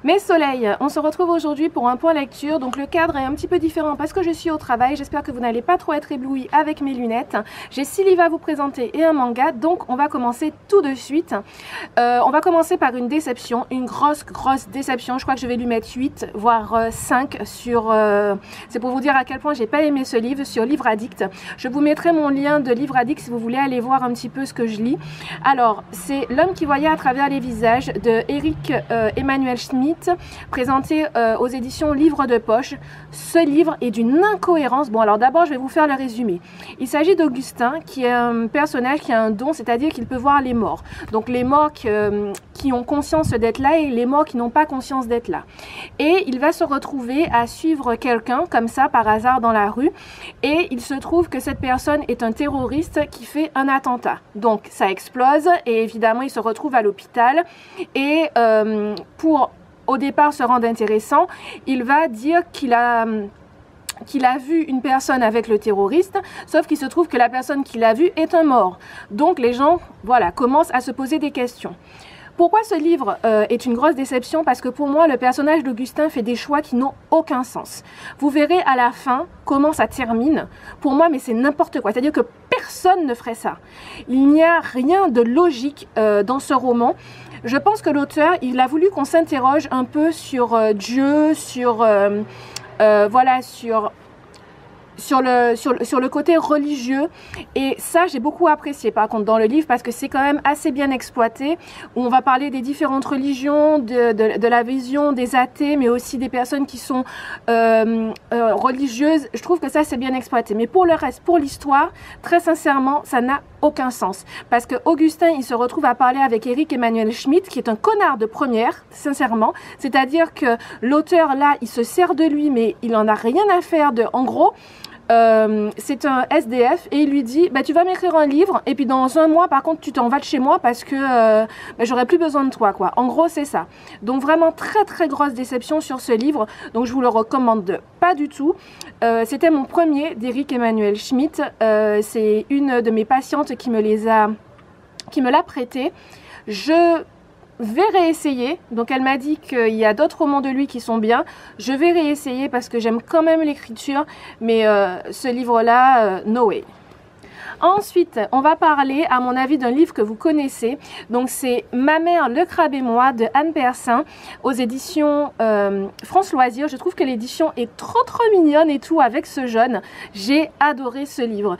Mes soleils, on se retrouve aujourd'hui pour un point lecture. Donc le cadre est un petit peu différent parce que je suis au travail. J'espère que vous n'allez pas trop être éblouis avec mes lunettes. J'ai 6 livres à vous présenter et un manga, donc on va commencer tout de suite. On va commencer par une déception, une grosse déception. Je crois que je vais lui mettre 8 voire 5 sur... c'est pour vous dire à quel point j'ai pas aimé ce livre, sur Livre Addict. Je vous mettrai mon lien de Livre Addict si vous voulez aller voir un petit peu ce que je lis. Alors c'est L'homme qui voyait à travers les visages de Eric Emmanuel Schmidt, présenté aux éditions Livre de Poche. Ce livre est d'une incohérence. Bon, alors d'abord je vais vous faire le résumé. Il s'agit d'Augustin qui est un personnage qui a un don, c'est-à-dire qu'il peut voir les morts. Donc les morts qui ont conscience d'être là et les morts qui n'ont pas conscience d'être là. Et il va se retrouver à suivre quelqu'un comme ça par hasard dans la rue et il se trouve que cette personne est un terroriste qui fait un attentat. Donc ça explose et évidemment il se retrouve à l'hôpital et pour au départ se rendre intéressant, il va dire qu'il a vu une personne avec le terroriste, sauf qu'il se trouve que la personne qu'il a vue est un mort. Donc les gens, voilà, commencent à se poser des questions. Pourquoi ce livre est une grosse déception? Parce que pour moi, le personnage d'Augustin fait des choix qui n'ont aucun sens. Vous verrez à la fin comment ça termine. Pour moi, mais c'est n'importe quoi. C'est-à-dire que personne ne ferait ça. Il n'y a rien de logique dans ce roman. Je pense que l'auteur, il a voulu qu'on s'interroge un peu sur Dieu, sur voilà, sur le côté religieux, et ça j'ai beaucoup apprécié par contre dans le livre parce que c'est quand même assez bien exploité, où on va parler des différentes religions, de la vision des athées mais aussi des personnes qui sont religieuses. Je trouve que ça c'est bien exploité, mais pour le reste, pour l'histoire, très sincèrement ça n'a aucun sens, parce que Augustin il se retrouve à parler avec Eric Emmanuel Schmidt qui est un connard de première, sincèrement, c'est-à-dire que l'auteur là il se sert de lui mais il en a rien à faire de, en gros c'est un SDF et il lui dit bah, tu vas m'écrire un livre et puis dans un mois par contre tu t'en vas de chez moi parce que bah, j'aurai plus besoin de toi quoi. En gros c'est ça. Donc vraiment très grosse déception sur ce livre, donc je vous le recommande pas du tout. C'était mon premier d'Eric Emmanuel Schmidt. C'est une de mes patientes qui me l'a prêté. Je vais réessayer, donc elle m'a dit qu'il y a d'autres romans de lui qui sont bien. Je vais réessayer parce que j'aime quand même l'écriture, mais ce livre là, no way. Ensuite, on va parler, à mon avis, d'un livre que vous connaissez. Donc, c'est Ma mère, le crabe et moi de Anne Persin aux éditions France Loisirs. Je trouve que l'édition est trop mignonne et tout avec ce jeune. J'ai adoré ce livre.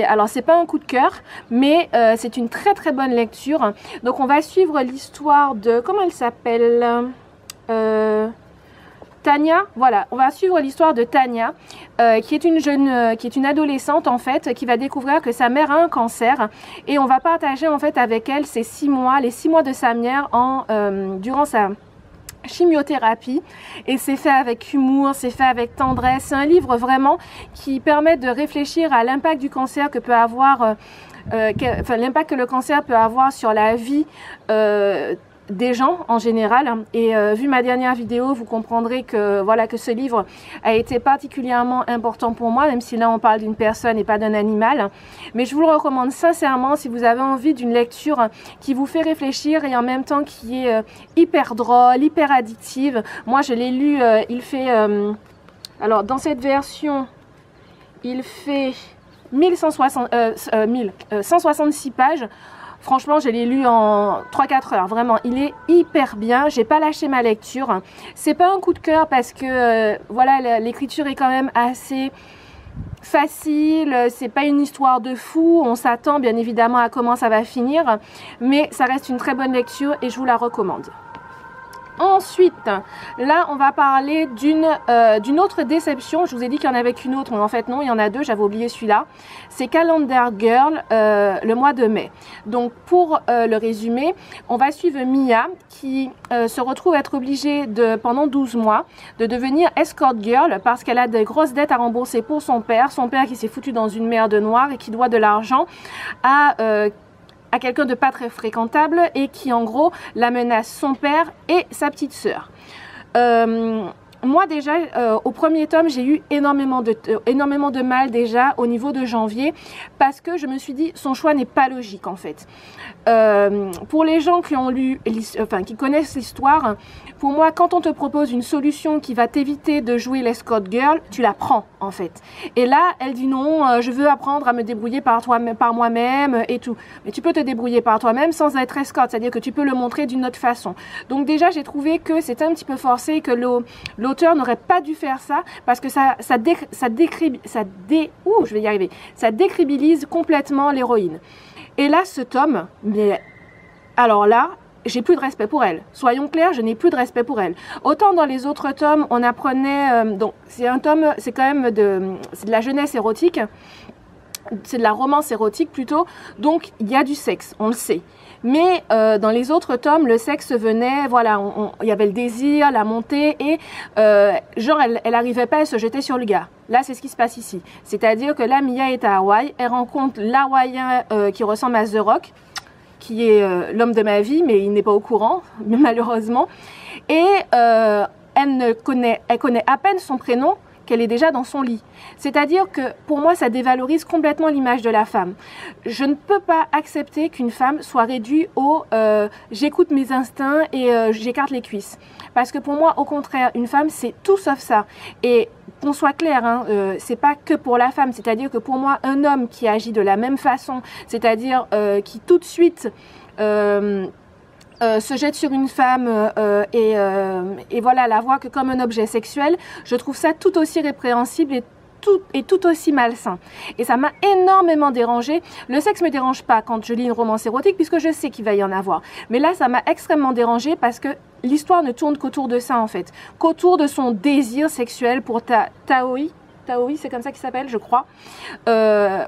Alors, c'est pas un coup de cœur, mais c'est une très bonne lecture. Donc, on va suivre l'histoire de... Comment elle s'appelle Tania, voilà, on va suivre l'histoire de Tania, qui est une adolescente en fait, qui va découvrir que sa mère a un cancer, et on va partager en fait avec elle ces 6 mois, les 6 mois de sa mère durant sa chimiothérapie, et c'est fait avec humour, c'est fait avec tendresse. C'est un livre vraiment qui permet de réfléchir à l'impact du cancer que peut avoir, l'impact que le cancer peut avoir sur la vie des gens en général, et vu ma dernière vidéo vous comprendrez que voilà, que ce livre a été particulièrement important pour moi, même si là on parle d'une personne et pas d'un animal. Mais je vous le recommande sincèrement si vous avez envie d'une lecture qui vous fait réfléchir et en même temps qui est hyper drôle, hyper addictive. Moi je l'ai lu, il fait alors dans cette version il fait 166 pages. Franchement, je l'ai lu en 3-4 heures. Vraiment, il est hyper bien. J'ai pas lâché ma lecture. C'est pas un coup de cœur parce que voilà, l'écriture est quand même assez facile. C'est pas une histoire de fou. On s'attend bien évidemment à comment ça va finir, mais ça reste une très bonne lecture et je vous la recommande. Ensuite, là on va parler d'une autre déception. Je vous ai dit qu'il y en avait qu'une autre, mais en fait non, il y en a deux, j'avais oublié celui-là. C'est Calendar Girl, le mois de mai. Donc pour le résumé, on va suivre Mia qui se retrouve à être obligée pendant 12 mois de devenir escort girl parce qu'elle a des grosses dettes à rembourser pour son père qui s'est foutu dans une merde noire et qui doit de l'argent à quelqu'un de pas très fréquentable et qui en gros la menace son père et sa petite sœur. moi déjà, au premier tome, j'ai eu énormément de mal déjà au niveau de janvier parce que je me suis dit, son choix n'est pas logique en fait. Pour les gens qui ont lu, enfin qui connaissent l'histoire, pour moi, quand on te propose une solution qui va t'éviter de jouer l'escort girl, tu la prends en fait. Et là, elle dit non, je veux apprendre à me débrouiller par moi-même et tout. Mais tu peux te débrouiller par toi-même sans être escorte, c'est-à-dire que tu peux le montrer d'une autre façon. Donc déjà, j'ai trouvé que c'était un petit peu forcé, que l'auteur n'aurait pas dû faire ça parce que ça décrédibilise complètement l'héroïne. Et là, ce tome, mais alors là, j'ai plus de respect pour elle. Soyons clairs, je n'ai plus de respect pour elle. Autant dans les autres tomes, on apprenait, donc c'est un tome, c'est quand même de la jeunesse érotique, c'est de la romance érotique plutôt, donc il y a du sexe, on le sait. Mais dans les autres tomes, le sexe venait, voilà, il y avait le désir, la montée, et genre elle arrivait pas, elle se jetait sur le gars. Là, c'est ce qui se passe ici. C'est-à-dire que là, Mia est à Hawaï, elle rencontre l'Hawaïen qui ressemble à The Rock, qui est l'homme de ma vie, mais il n'est pas au courant, malheureusement. Et elle connaît à peine son prénom, qu'elle est déjà dans son lit. C'est-à-dire que pour moi, ça dévalorise complètement l'image de la femme. Je ne peux pas accepter qu'une femme soit réduite au j'écoute mes instincts et j'écarte les cuisses. Parce que pour moi, au contraire, une femme, c'est tout sauf ça. Et qu'on soit clair, hein, c'est pas que pour la femme. C'est-à-dire que pour moi, un homme qui agit de la même façon, c'est-à-dire qui tout de suite se jette sur une femme et voilà, la voit que comme un objet sexuel, je trouve ça tout aussi répréhensible et tout aussi malsain. Et ça m'a énormément dérangée. Le sexe me dérange pas quand je lis une romance érotique puisque je sais qu'il va y en avoir. Mais là, ça m'a extrêmement dérangée parce que l'histoire ne tourne qu'autour de ça en fait. Qu'autour de son désir sexuel pour Taoi. Taoi, c'est comme ça qu'il s'appelle, je crois.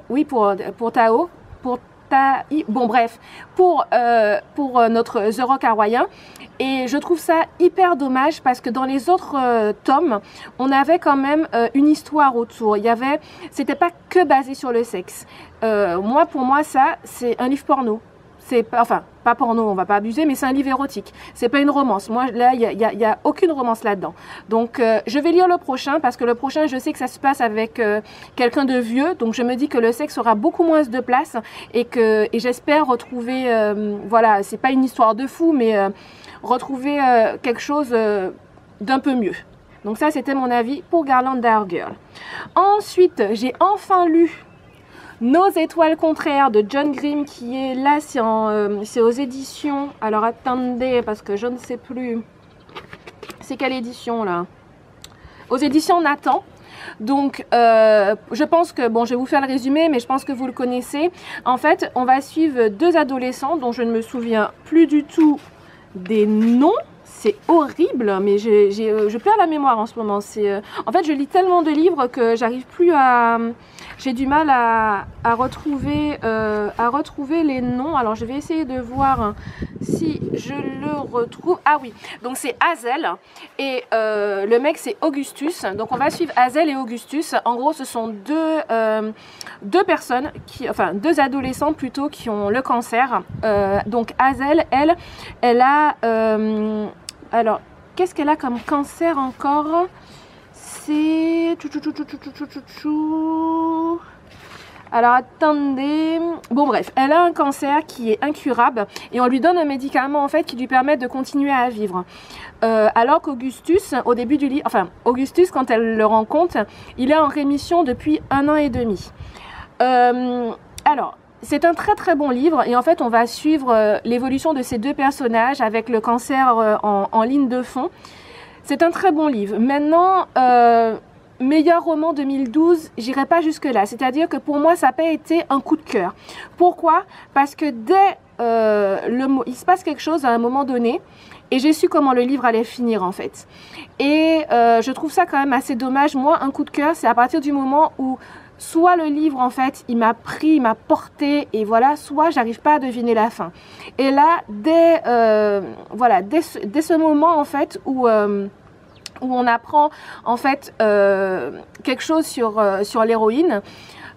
Oui, pour Tao. Bon bref, pour notre The Rock hawaïen. Et je trouve ça hyper dommage parce que dans les autres tomes, on avait quand même une histoire autour. C'était pas que basé sur le sexe. Pour moi, ça, c'est un livre porno. Enfin, pas porno, on va pas abuser, mais c'est un livre érotique. C'est pas une romance. Moi, là, il y a aucune romance là-dedans. Donc, je vais lire le prochain parce que le prochain, je sais que ça se passe avec quelqu'un de vieux. Donc, je me dis que le sexe aura beaucoup moins de place et j'espère retrouver, voilà, c'est pas une histoire de fou, mais retrouver quelque chose d'un peu mieux. Donc, ça, c'était mon avis pour Garland Dire Girl. Ensuite, j'ai enfin lu Nos étoiles contraires de John Grimm, qui est là, c'est aux éditions. Alors attendez, parce que je ne sais plus. C'est quelle édition là? Aux éditions Nathan. Donc, je pense que, bon, je vais vous faire le résumé, mais je pense que vous le connaissez. En fait, on va suivre deux adolescents dont je ne me souviens plus du tout des noms. C'est horrible, mais je perds la mémoire en ce moment. En fait, je lis tellement de livres que j'arrive plus à... J'ai du mal à retrouver les noms. Alors, je vais essayer de voir si je le retrouve. Ah oui, donc c'est Hazel et le mec, c'est Augustus. Donc, on va suivre Hazel et Augustus. En gros, ce sont deux personnes, deux adolescents plutôt, qui ont le cancer. Donc, Hazel, elle a... alors, qu'est-ce qu'elle a comme cancer encore? C'est... Alors, attendez... Bon, bref, elle a un cancer qui est incurable et on lui donne un médicament, en fait, qui lui permet de continuer à vivre. Alors qu'Augustus, au début du livre... Enfin, Augustus, quand elle le rencontre, il est en rémission depuis 1 an et demi. Alors... C'est un très très bon livre et en fait on va suivre l'évolution de ces deux personnages avec le cancer en ligne de fond. C'est un très bon livre. Maintenant, meilleur roman 2012, j'irai pas jusque là. C'est-à-dire que pour moi ça n'a pas été un coup de cœur. Pourquoi? Parce que il se passe quelque chose à un moment donné et j'ai su comment le livre allait finir en fait. Et je trouve ça quand même assez dommage. Moi, un coup de cœur, c'est à partir du moment où soit le livre, en fait, il m'a pris, il m'a porté, et voilà, soit j'arrive pas à deviner la fin. Et là, dès ce moment, en fait, où on apprend, en fait, quelque chose sur l'héroïne,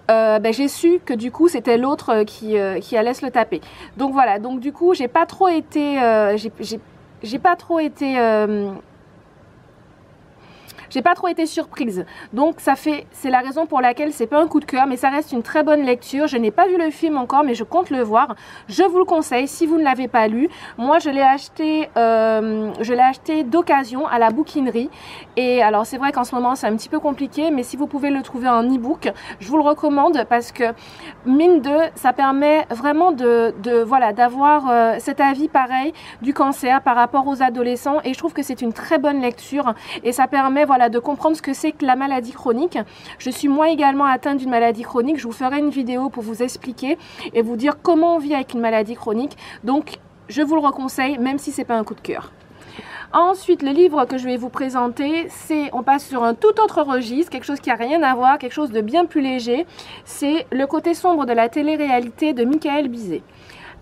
j'ai su que du coup, c'était l'autre qui allait se le taper. Donc voilà, donc du coup, j'ai pas trop été... j'ai pas trop été surprise. Donc c'est la raison pour laquelle c'est pas un coup de cœur, mais ça reste une très bonne lecture. Je n'ai pas vu le film encore, mais je compte le voir. Je vous le conseille si vous ne l'avez pas lu. Moi, je l'ai acheté d'occasion à la bouquinerie. Et alors, c'est vrai qu'en ce moment, c'est un petit peu compliqué, mais si vous pouvez le trouver en e-book, je vous le recommande parce que mine de, ça permet vraiment voilà, d'avoir cet avis pareil du cancer par rapport aux adolescents. Et je trouve que c'est une très bonne lecture et ça permet voilà, de comprendre ce que c'est que la maladie chronique. Je suis moi également atteinte d'une maladie chronique. Je vous ferai une vidéo pour vous expliquer et vous dire comment on vit avec une maladie chronique. Donc, je vous le reconseille, même si c'est pas un coup de cœur. Ensuite, le livre que je vais vous présenter, on passe sur un tout autre registre, quelque chose qui n'a rien à voir, quelque chose de bien plus léger. C'est Le côté sombre de la télé-réalité de Michael Bizet.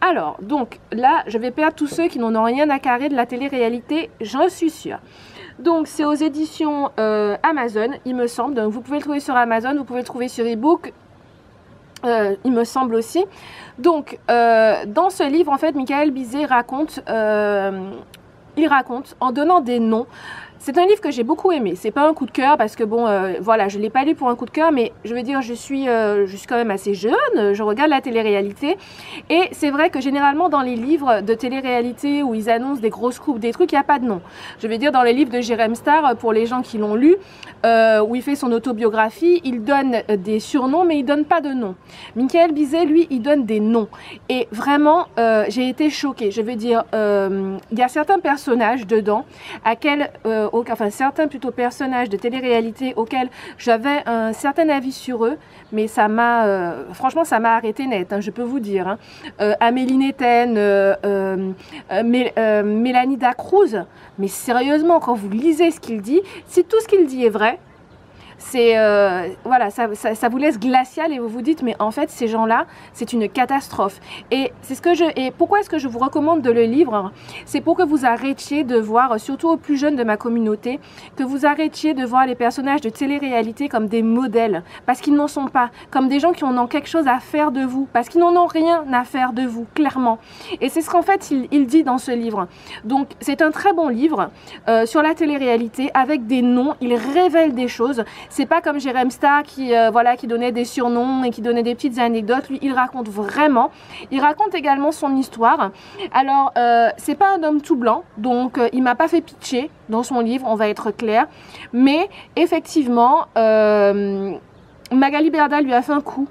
Alors, donc là, je vais perdre tous ceux qui n'en ont rien à carrer de la télé-réalité, j'en suis sûre. Donc, c'est aux éditions Amazon, il me semble. Donc, vous pouvez le trouver sur Amazon, vous pouvez le trouver sur e-book. Il me semble aussi. Donc, dans ce livre, en fait, Michael Bizet raconte en donnant des noms. C'est un livre que j'ai beaucoup aimé. C'est pas un coup de cœur parce que bon, voilà, je l'ai pas lu pour un coup de cœur, mais je veux dire, je suis quand même assez jeune. Je regarde la télé-réalité et c'est vrai que généralement dans les livres de télé-réalité où ils annoncent des grosses coupes, des trucs, il n'y a pas de nom. Je veux dire, dans les livres de Jérém Star, pour les gens qui l'ont lu, où il fait son autobiographie, il donne des surnoms, mais il donne pas de nom. Michael Bizet, lui, il donne des noms. Et vraiment, j'ai été choquée. Je veux dire, il y a certains personnages dedans certains plutôt personnages de télé-réalité auxquels j'avais un certain avis sur eux, mais ça m'a, franchement, ça m'a arrêté net, hein, je peux vous dire. Hein. Amélie Netten, Mélanie Dacruz, mais sérieusement, quand vous lisez ce qu'il dit, si tout ce qu'il dit est vrai, c'est voilà, ça vous laisse glacial et vous vous dites mais en fait ces gens-là c'est une catastrophe. Et c'est pourquoi est-ce que je vous recommande de le lire? C'est pour que vous arrêtiez de voir, surtout aux plus jeunes de ma communauté, que vous arrêtiez de voir les personnages de télé-réalité comme des modèles, parce qu'ils n'en sont pas, comme des gens qui en ont quelque chose à faire de vous, parce qu'ils n'en ont rien à faire de vous, clairement. Et c'est ce qu'en fait il dit dans ce livre. Donc c'est un très bon livre sur la télé-réalité avec des noms, il révèle des choses. C'est pas comme Jérém Star qui donnait des surnoms et qui donnait des petites anecdotes. Lui, il raconte vraiment. Il raconte également son histoire. Alors, c'est pas un homme tout blanc, donc il m'a pas fait pitcher dans son livre, on va être clair. Mais effectivement, Magali Berda lui a fait un coup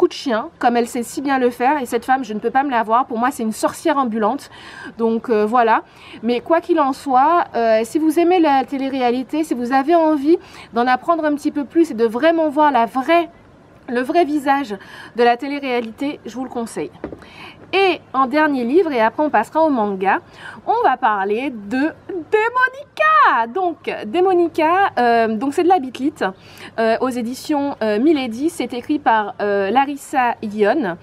de chien, comme elle sait si bien le faire, et cette femme, je ne peux pas me la voir, pour moi c'est une sorcière ambulante, donc voilà. Mais quoi qu'il en soit, si vous aimez la télé-réalité, si vous avez envie d'en apprendre un petit peu plus et de vraiment voir le vrai visage de la télé-réalité, je vous le conseille. Et en dernier livre, et après on passera au manga, on va parler de Démonica. Donc Démonica, donc c'est de la bitlite aux éditions Milady. C'est écrit par Larissa Guillon.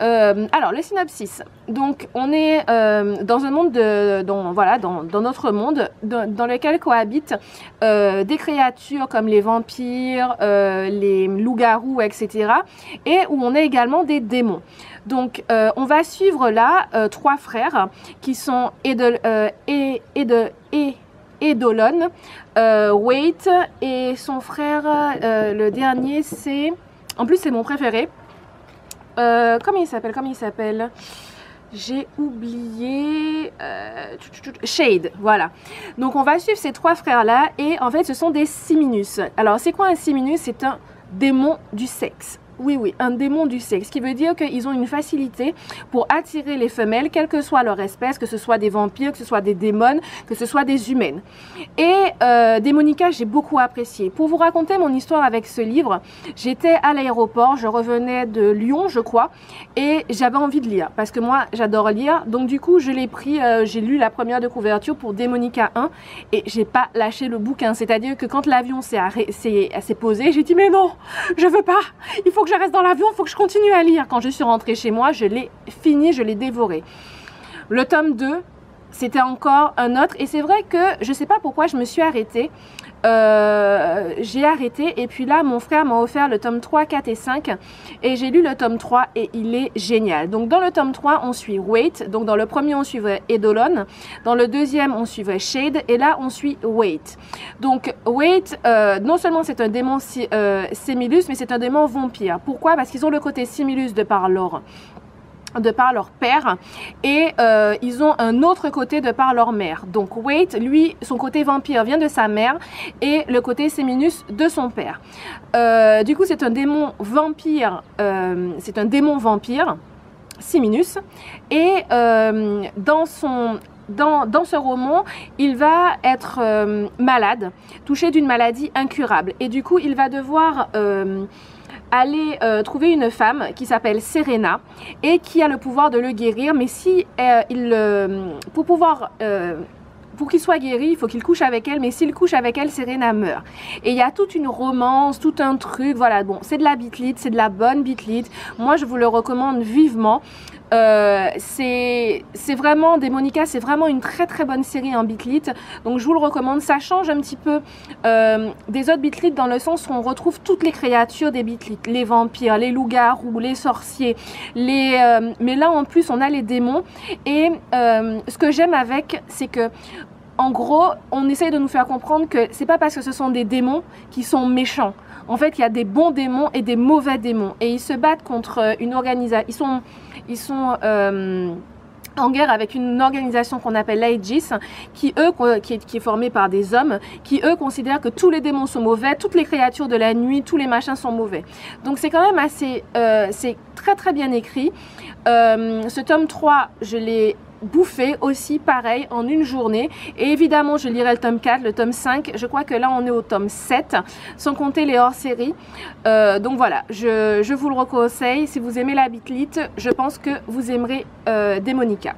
Alors le synopsis, donc on est dans un monde dans notre monde dans lequel cohabitent des créatures comme les vampires, les loups-garous, etc. et où on a également des démons. Donc on va suivre là 3 frères qui sont Eidolon, Wade et son frère, le dernier c'est, en plus c'est mon préféré. Comment il s'appelle? J'ai oublié. Shade, voilà. Donc on va suivre ces 3 frères là et en fait ce sont des Siminus. Alors c'est quoi un Siminus? C'est un démon du sexe. Oui, un démon du sexe, ce qui veut dire qu'ils ont une facilité pour attirer les femelles, quelle que soit leur espèce, que ce soit des vampires, que ce soit des démons, que ce soit des humaines. Et Démonica, j'ai beaucoup apprécié. Pour vous raconter mon histoire avec ce livre, j'étais à l'aéroport, je revenais de Lyon, je crois, et j'avais envie de lire, parce que moi, j'adore lire. Donc du coup, je l'ai pris, j'ai lu la première de couverture pour Démonica 1, et j'ai pas lâché le bouquin. C'est-à-dire que quand l'avion s'est posé, j'ai dit, mais non, je veux pas, il faut que je reste dans l'avion, il faut que je continue à lire. Quand je suis rentrée chez moi, je l'ai fini, je l'ai dévoré. Le tome 2, c'était encore un autre. Et c'est vrai que je sais pas pourquoi je me suis arrêtée. J'ai arrêté et puis là mon frère m'a offert le tome 3, 4 et 5 et j'ai lu le tome 3 et il est génial. Donc dans le tome 3 on suit Wait, donc dans le premier on suivrait Eidolon, dans le deuxième on suivrait Shade et là on suit Wait. Donc Wait, non seulement c'est un démon Similus mais c'est un démon vampire. Pourquoi? Parce qu'ils ont le côté Similus de par leur père et ils ont un autre côté de par leur mère. Donc Wait, lui, son côté vampire vient de sa mère et le côté Séminus de son père. Du coup, c'est un démon vampire, Siminus, et dans ce roman, il va être malade, touché d'une maladie incurable et du coup, il va devoir aller trouver une femme qui s'appelle Serena et qui a le pouvoir de le guérir, mais si pour qu'il soit guéri, il faut qu'il couche avec elle, mais s'il couche avec elle, Serena meurt. Et il y a toute une romance, tout un truc, voilà, bon, c'est de la beat-lit, c'est de la bonne beat-lit. Moi, je vous le recommande vivement. C'est vraiment, Démonica, c'est vraiment une très très bonne série en beat-lit, donc je vous le recommande. Ça change un petit peu des autres beat-lit dans le sens où on retrouve toutes les créatures des beat-lit, les vampires, les loups-garous, les sorciers, mais là en plus on a les démons et ce que j'aime avec, c'est que en gros, on essaye de nous faire comprendre que c'est pas parce que ce sont des démons qui sont méchants. En fait, il y a des bons démons et des mauvais démons. Et ils se battent contre une organisation. Ils sont en guerre avec une organisation qu'on appelle l'Aegis, qui est formée par des hommes, qui eux considèrent que tous les démons sont mauvais, toutes les créatures de la nuit, tous les machins sont mauvais. Donc c'est quand même assez, c'est très très bien écrit. Ce tome 3, je l'ai bouffé aussi pareil en une journée et évidemment je lirai le tome 4, le tome 5, je crois que là on est au tome 7 sans compter les hors-séries. Donc voilà, je vous le conseille. Si vous aimez la beat-lit, je pense que vous aimerez Démonica.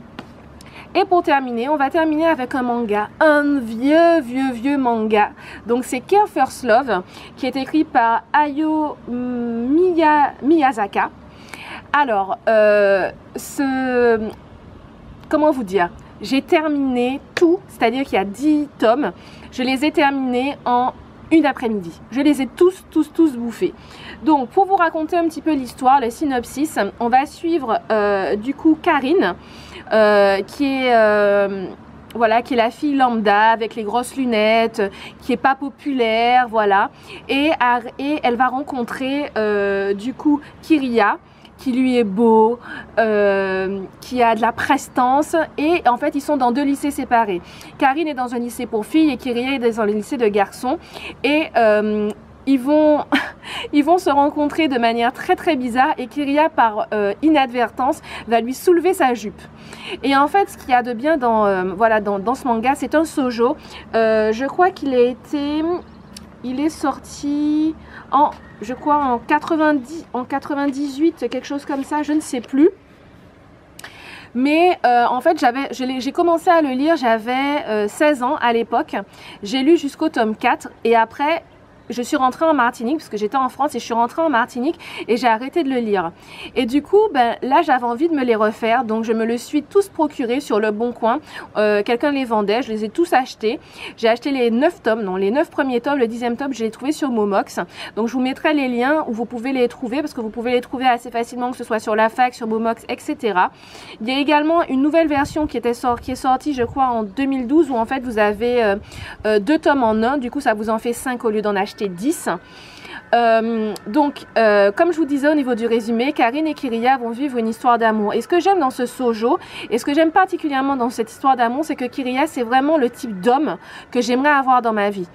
Et pour terminer, on va terminer avec un manga, un vieux manga. Donc c'est Care First Love qui est écrit par Hayao Miyazaki. Alors, comment vous dire, j'ai terminé tout, c'est-à-dire qu'il y a 10 tomes, je les ai terminés en une après-midi. Je les ai tous bouffés. Donc pour vous raconter un petit peu l'histoire, le synopsis, on va suivre du coup Karine, qui est la fille lambda avec les grosses lunettes, qui est pas populaire, voilà, et elle va rencontrer du coup Kiriya, qui lui est beau, qui a de la prestance, et en fait ils sont dans deux lycées séparés. Karine est dans un lycée pour filles et Kiriya est dans un lycée de garçons, et ils vont se rencontrer de manière très bizarre et Kiriya par inadvertance va lui soulever sa jupe. Et en fait ce qu'il y a de bien dans ce manga, c'est un shoujo. Je crois qu'il est sorti en, je crois en 98, quelque chose comme ça, je ne sais plus. Mais en fait, j'ai commencé à le lire, j'avais 16 ans à l'époque. J'ai lu jusqu'au tome 4 et après, je suis rentrée en Martinique parce que j'étais en France et je suis rentrée en Martinique et j'ai arrêté de le lire. Et du coup, là, j'avais envie de me les refaire, donc je me le suis tous procuré sur le Bon Coin. Quelqu'un les vendait, je les ai tous achetés. J'ai acheté les 9 tomes, non, les 9 premiers tomes, le 10e tome, je l'ai trouvé sur Momox. Donc je vous mettrai les liens où vous pouvez les trouver parce que vous pouvez les trouver assez facilement, que ce soit sur la fac, sur Momox, etc. Il y a également une nouvelle version qui est sortie, je crois, en 2012 où en fait vous avez 2 tomes en un, du coup ça vous en fait 5 au lieu d'en acheter 10. Donc comme je vous disais au niveau du résumé, Karine et Kiriya vont vivre une histoire d'amour. Et ce que j'aime dans ce shoujo, et ce que j'aime particulièrement dans cette histoire d'amour, c'est que Kiriya, c'est vraiment le type d'homme que j'aimerais avoir dans ma vie.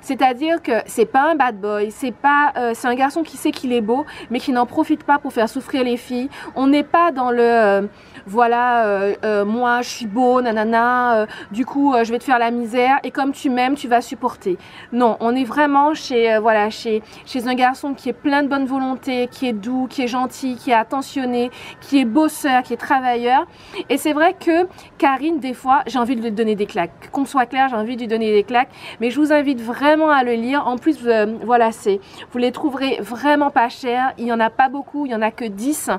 C'est-à-dire que c'est pas un bad boy, c'est un garçon qui sait qu'il est beau, mais qui n'en profite pas pour faire souffrir les filles. On n'est pas dans le moi je suis beau, nanana, du coup je vais te faire la misère et comme tu m'aimes, tu vas supporter. Non, on est vraiment chez un garçon qui est plein de bonne volonté, qui est doux, qui est gentil, qui est attentionné, qui est bosseur, qui est travailleur. Et c'est vrai que Karine, des fois, j'ai envie de lui donner des claques. Qu'on soit clair, j'ai envie de lui donner des claques, mais je vous invite vraiment vraiment à le lire. En plus, voilà, vous les trouverez vraiment pas chers. Il n'y en a pas beaucoup, il n'y en a que 10.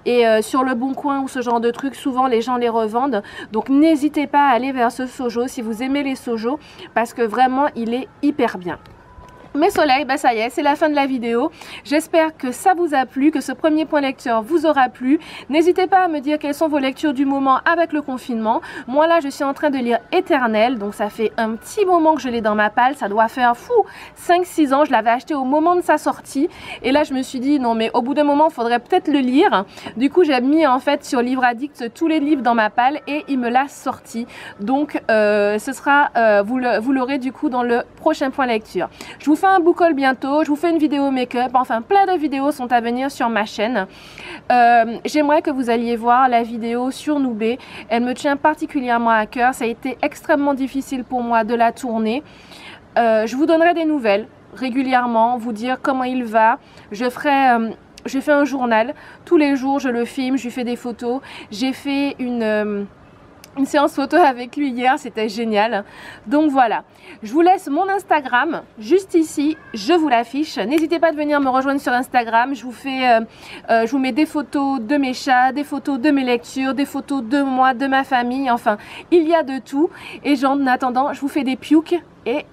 Et sur le Bon Coin ou ce genre de trucs, souvent les gens les revendent. Donc n'hésitez pas à aller vers ce Sojo si vous aimez les Sojo, parce que vraiment il est hyper bien. Mes soleils, bah ça y est, c'est la fin de la vidéo. J'espère que ça vous a plu, que ce premier point lecture vous aura plu. N'hésitez pas à me dire quelles sont vos lectures du moment avec le confinement. Moi là, je suis en train de lire Éternel, donc ça fait un petit moment que je l'ai dans ma palle. Ça doit faire 5-6 ans. Je l'avais acheté au moment de sa sortie. Et là, je me suis dit, non mais au bout d'un moment, il faudrait peut-être le lire. Du coup, j'ai mis en fait sur Livre Addict tous les livres dans ma palle et il me l'a sorti. Donc, ce sera, vous l'aurez du coup dans le prochain point lecture. Je vous fais un book haul bientôt, je vous fais une vidéo make-up, enfin plein de vidéos sont à venir sur ma chaîne. J'aimerais que vous alliez voir la vidéo sur Noubé, elle me tient particulièrement à cœur, ça a été extrêmement difficile pour moi de la tourner. Je vous donnerai des nouvelles régulièrement, vous dire comment il va, je fais un journal, tous les jours je le filme, je lui fais des photos, j'ai fait une séance photo avec lui hier, c'était génial. Donc voilà, je vous laisse mon Instagram juste ici, je vous l'affiche. N'hésitez pas de venir me rejoindre sur Instagram. Je vous mets des photos de mes chats, des photos de mes lectures, des photos de moi, de ma famille. Enfin, il y a de tout. Et en attendant, je vous fais des piouks et